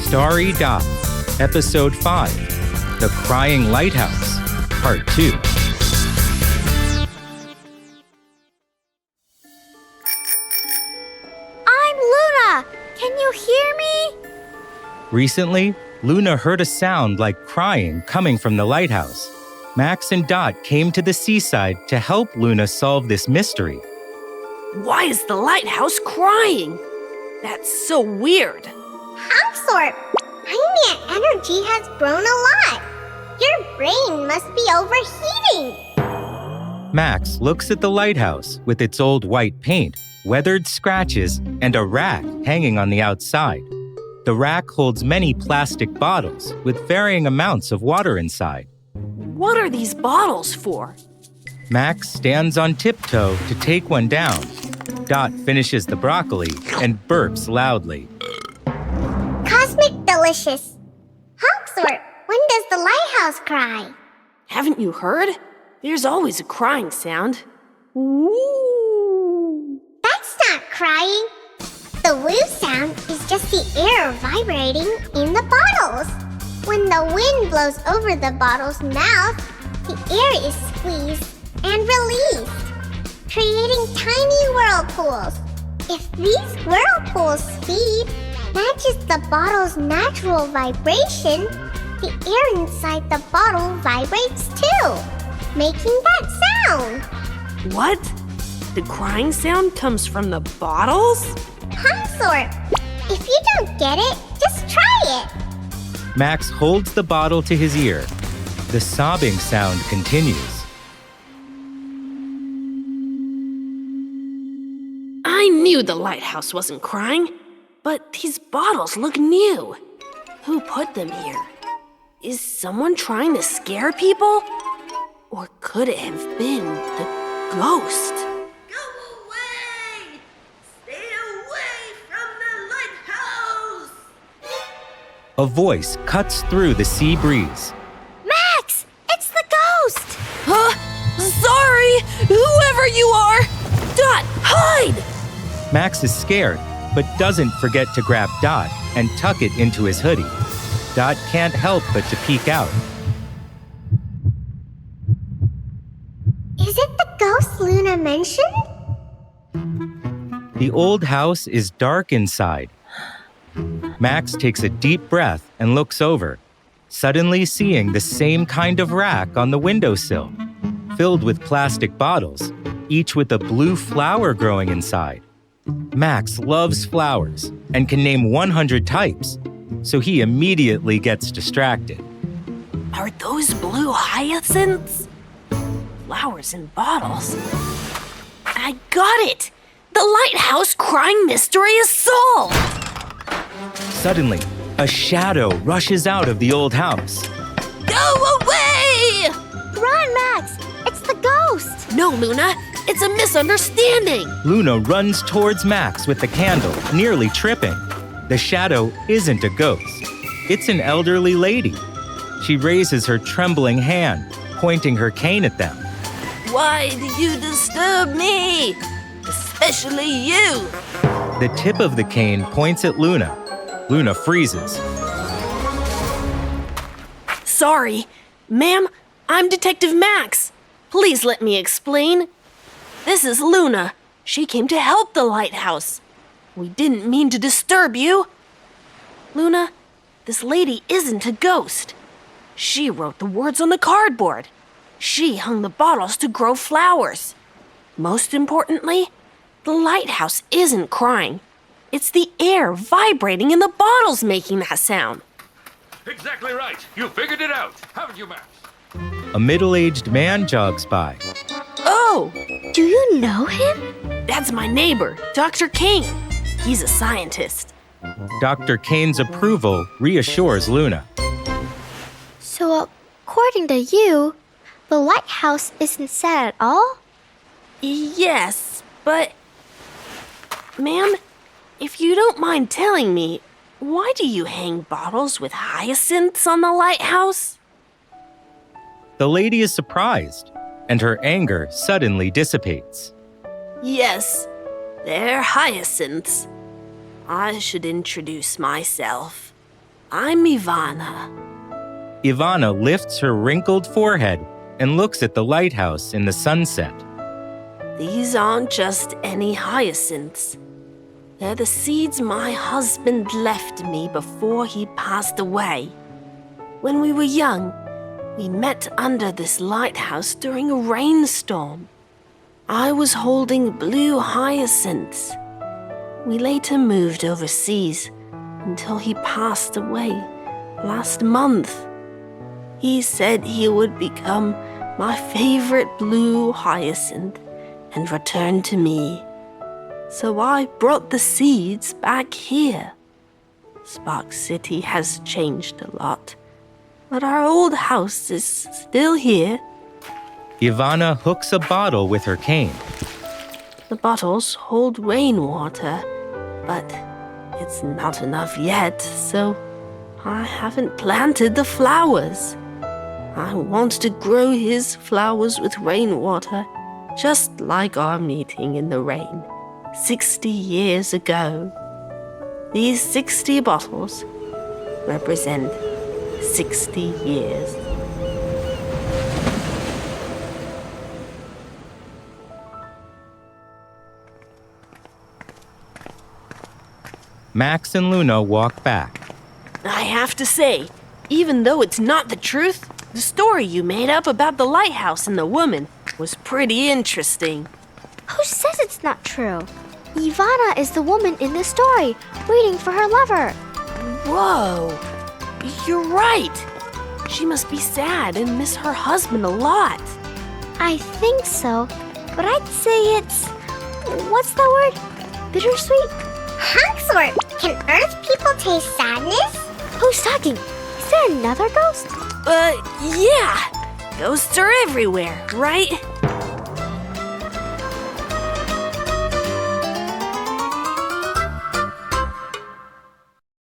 Starry Dots, Episode 5, The Crying Lighthouse, Part 2. I'm Luna! Can you hear me? Recently, Luna heard a sound like crying coming from the lighthouse. Max and Dot came to the seaside to help Luna solve this mystery. Why is the lighthouse crying? That's so weird. Housework! Ainia energy has grown a lot. Your brain must be overheating. Max looks at the lighthouse with its old white paint, weathered scratches, and a rack hanging on the outside. The rack holds many plastic bottles with varying amounts of water inside. What are these bottles for? Max stands on tiptoe to take one down. Dot finishes the broccoli and burps loudly. Cosmic delicious. Housework, when does the lighthouse cry? Haven't you heard? There's always a crying sound. Woo! That's not crying. The woo sound is just the air vibrating in the bottles. When the wind blows over the bottle's mouth, the air is squeezed and released, creating tiny whirlpools. If these whirlpools' speed matches the bottle's natural vibration, the air inside the bottle vibrates too, making that sound. What? The crying sound comes from the bottles? Consort, if you don't get it, just try it. Max holds the bottle to his ear. The sobbing sound continues. I knew the lighthouse wasn't crying, but these bottles look new. Who put them here? Is someone trying to scare people? Or could it have been the ghost? Go away! Stay away from the lighthouse! A voice cuts through the sea breeze. Max, it's the ghost! Huh? Sorry! Whoever you are! Dot, hide! Max is scared, but doesn't forget to grab Dot and tuck it into his hoodie. Dot can't help but to peek out. Is it the ghost Luna mentioned? The old house is dark inside. Max takes a deep breath and looks over, suddenly seeing the same kind of rack on the windowsill, filled with plastic bottles, each with a blue flower growing inside. Max loves flowers and can name 100 types, so he immediately gets distracted. Are those blue hyacinths? Flowers in bottles. I got it! The lighthouse crying mystery is solved! Suddenly, a shadow rushes out of the old house. Go away! Run, Max! It's the ghost! No, Luna, it's a misunderstanding. Luna runs towards Max with the candle, nearly tripping. The shadow isn't a ghost. It's an elderly lady. She raises her trembling hand, pointing her cane at them. Why do you disturb me? Especially you. The tip of the cane points at Luna. Luna freezes. Sorry. Ma'am, I'm Detective Max. Please let me explain. This is Luna. She came to help the lighthouse. We didn't mean to disturb you. Luna, this lady isn't a ghost. She wrote the words on the cardboard. She hung the bottles to grow flowers. Most importantly, the lighthouse isn't crying. It's the air vibrating in the bottles making that sound. Exactly right. You figured it out, haven't you, Max? A middle-aged man jogs by. Oh, Do you know him? that's my neighbor, Dr. Kane. He's a scientist. Dr. Kane's approval reassures Luna. So, according to you, the lighthouse isn't sad at all? Yes, but... Ma'am, if you don't mind telling me, why do you hang bottles with hyacinths on the lighthouse? The lady is surprised, and her anger suddenly dissipates. Yes, they're hyacinths. I should introduce myself. I'm Ivana. Ivana lifts her wrinkled forehead and looks at the lighthouse in the sunset. These aren't just any hyacinths. They're the seeds my husband left me before he passed away. When we were young, we met under this lighthouse during a rainstorm. I was holding blue hyacinths. We later moved overseas until he passed away last month. He said he would become my favorite blue hyacinth and return to me. So I brought the seeds back here. Spark City has changed a lot, but our old house is still here. Ivana hooks a bottle with her cane. The bottles hold rainwater, but it's not enough yet, so I haven't planted the flowers. I want to grow his flowers with rainwater, just like our meeting in the rain 60 years ago. These 60 bottles represent 60 years. Max and Luna walk back. I have to say, even though it's not the truth, the story you made up about the lighthouse and the woman was pretty interesting. Who says it's not true? Ivana is the woman in the story, waiting for her lover. Whoa, you're right. She must be sad and miss her husband a lot. I think so, but I'd say it's... what's that word? Bittersweet? Hugsworth, can Earth people taste sadness? Who's talking? Is there another ghost? Yeah. Ghosts are everywhere, right?